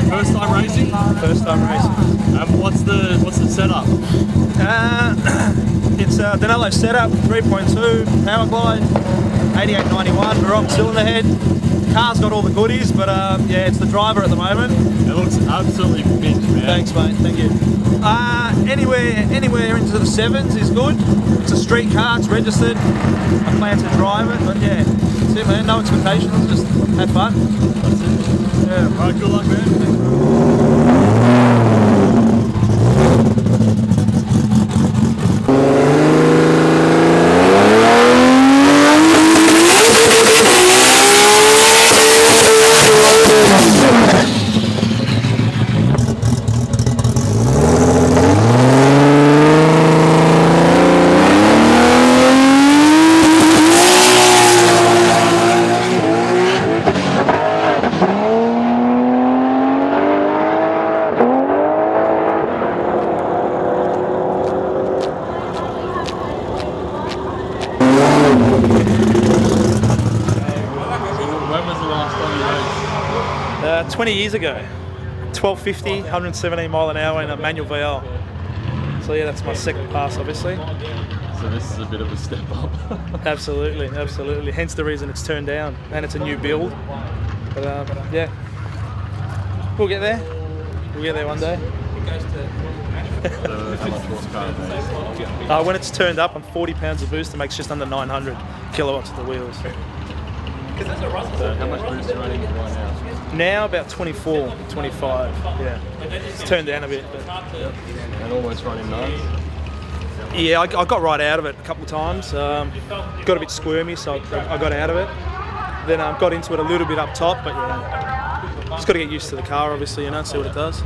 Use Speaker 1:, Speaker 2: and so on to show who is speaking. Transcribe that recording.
Speaker 1: First time racing?
Speaker 2: First time racing.
Speaker 1: What's the setup?
Speaker 2: It's a dyno setup, 3.2 power glide, 8891 Baroque cylinder head. Car's got all the goodies, but yeah, it's the driver at the moment.
Speaker 1: It looks absolutely mint, man.
Speaker 2: Thanks, mate. Thank you. Anywhere into the sevens is good. It's a street car. It's registered. I plan to drive it, but yeah, that's it, man. No expectations. Just have fun.
Speaker 1: That's it.
Speaker 2: Yeah.
Speaker 1: All right, good luck, man. When was the last time you raced?
Speaker 2: 20 years ago. 1250, 117 mile an hour in a manual VL. So yeah, that's my second pass, obviously.
Speaker 1: So this is a bit of a step up.
Speaker 2: Absolutely, absolutely. Hence the reason it's turned down, and it's a new build. But yeah, we'll get there. We'll get there one day.
Speaker 1: So how much horsepower is that?
Speaker 2: When it's turned up, I'm 40 pounds of boost. It makes just under 900 kilowatts at the wheels.
Speaker 1: So how much boost are you running right now?
Speaker 2: Now about 24, 25. Yeah, it's turned down a bit. But
Speaker 1: And almost running nines?
Speaker 2: yeah, I got right out of it a couple of times. Got a bit squirmy, so I got out of it. Then got into it a little bit up top, but yeah, just got to get used to the car, obviously, you know, see what it does.